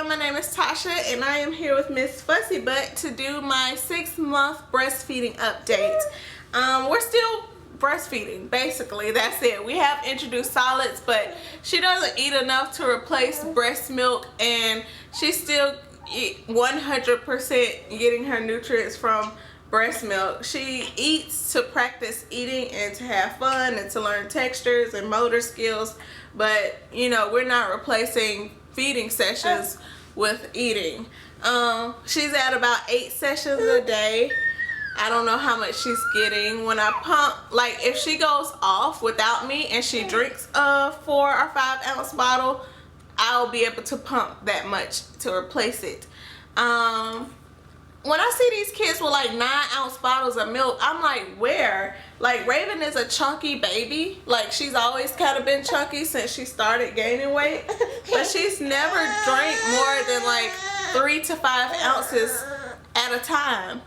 everyone, my name is Tasha and I am here with Miss Fussy Butt to do my 6-month breastfeeding update. We're still breastfeeding, basically, that's it. We have introduced solids, but she doesn't eat enough to replace breast milk, and she's still 100% getting her nutrients from breast milk. She eats to practice eating and to have fun and to learn textures and motor skills, but you know, we're not replacing feeding sessions with eating. She's at about 8 sessions a day. I don't know how much she's getting. When I pump, like if she goes off without me and she drinks a 4 or 5 ounce bottle, I'll be able to pump that much to replace it. When I see these kids with like 9 ounce bottles of milk, I'm like, where? Like, Raven is a chunky baby. Like, she's always kind of been chunky since she started gaining weight, but she's never drank more than like 3 to 5 ounces at a time.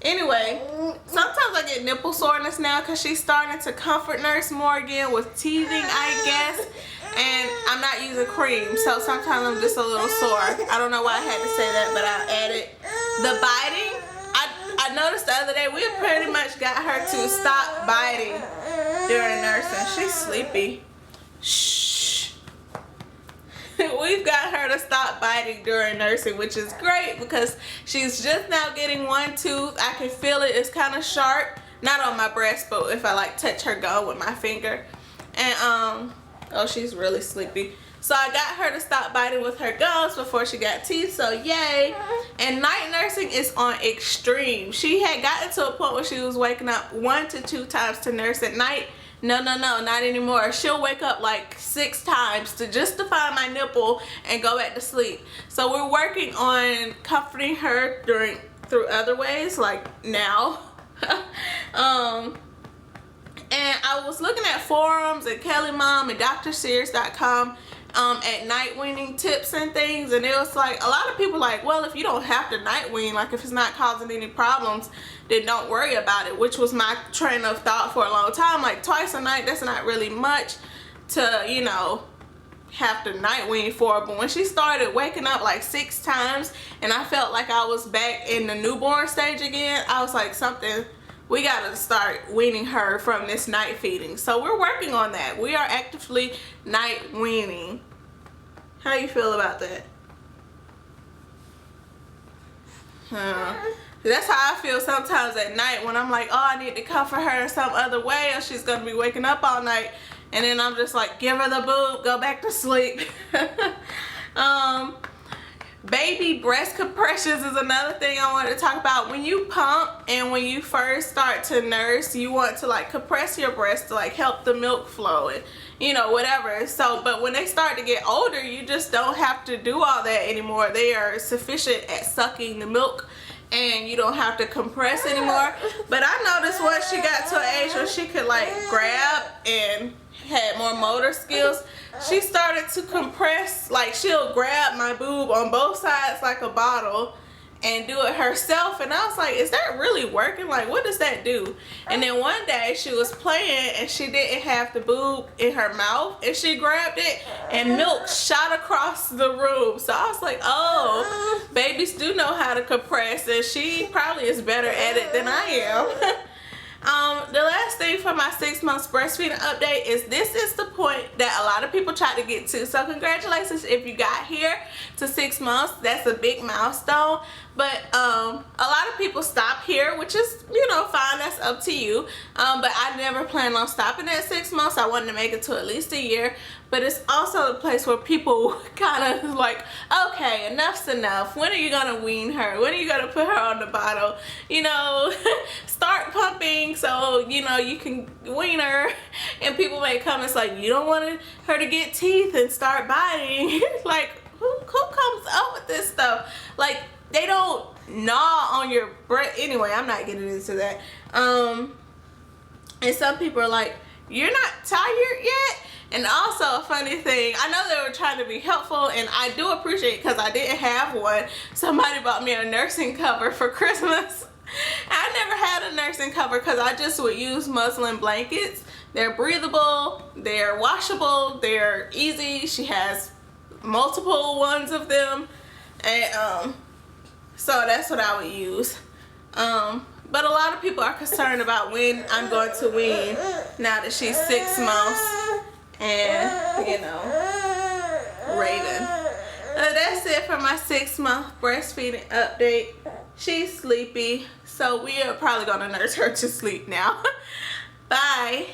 Anyway, sometimes I get nipple soreness now because she's starting to comfort nurse more again with teething, I guess. And I'm not using cream, so sometimes I'm just a little sore. I don't know why I had to say that, but I'll add it. The biting, I noticed the other day, we pretty much got her to stop biting during nursing. She's sleepy. Shh. We've got her to stop biting during nursing, which is great because she's just now getting one tooth. I can feel it. It's kind of sharp. Not on my breast, but if I like touch her gum with my finger. And oh, she's really sleepy. So I got her to stop biting with her gums before she got teeth, so yay. And night nursing is on extreme. She had gotten to a point where she was waking up 1 to 2 times to nurse at night. No, not anymore. She'll wake up like 6 times just to find my nipple and go back to sleep. So we're working on comforting her through other ways, like now. And I was looking at forums and Kelly Mom and drsears.com at night weaning tips and things, and it was like a lot of people like, well, if you don't have to night wean, like if it's not causing any problems, then don't worry about it, which was my train of thought for a long time. Like, twice a night, that's not really much to, you know, have to night wean for. But when she started waking up like 6 times and I felt like I was back in the newborn stage again, I was like, we gotta start weaning her from this night feeding. So we're working on that. We are actively night weaning. How you feel about that? That's how I feel sometimes at night when I'm like, oh, I need to comfort her in some other way or she's gonna be waking up all night. And then I'm just like, give her the boob, go back to sleep. Baby breast compressions is another thing I wanted to talk about. When you pump and when you first start to nurse, you want to like compress your breast to like help the milk flow and, you know, whatever. So, but when they start to get older, you just don't have to do all that anymore. They are sufficient at sucking the milk and you don't have to compress anymore. But I noticed once she got to an age where she could like grab and had more motor skills, she started to compress. Like, she'll grab my boob on both sides like a bottle and do it herself, and I was like, is that really working? Like, what does that do? And then one day she was playing and she didn't have the boob in her mouth and she grabbed it and milk shot across the room. So I was like, oh, babies do know how to compress, and she probably is better at it than I am. The last thing for my 6 months breastfeeding update is this is the point that a lot of people try to get to. So congratulations if you got here to 6 months. That's a big milestone. But a lot of people stop here, which is, you know, fine. That's up to you. But I never planned on stopping at 6 months. I wanted to make it to at least a year. But it's also a place where people kind of like, okay, enough's enough. When are you going to wean her? When are you going to put her on the bottle? You know, start pumping so, you know, you can wean her. And people make comments like, you don't want her to get teeth and start biting. Like, who comes up with this stuff? Like, they don't gnaw on your breast. Anyway, I'm not getting into that. And some people are like, you're not tired yet? And also a funny thing, I know they were trying to be helpful, and I do appreciate it because I didn't have one. Somebody bought me a nursing cover for Christmas. I never had a nursing cover because I just would use muslin blankets. They're breathable, they're washable, they're easy. She has multiple ones of them. And so that's what I would use. But a lot of people are concerned about when I'm going to wean now that she's 6 months and, you know, Raven. That's it for my 6-month breastfeeding update. She's sleepy, so we are probably going to nurse her to sleep now. Bye.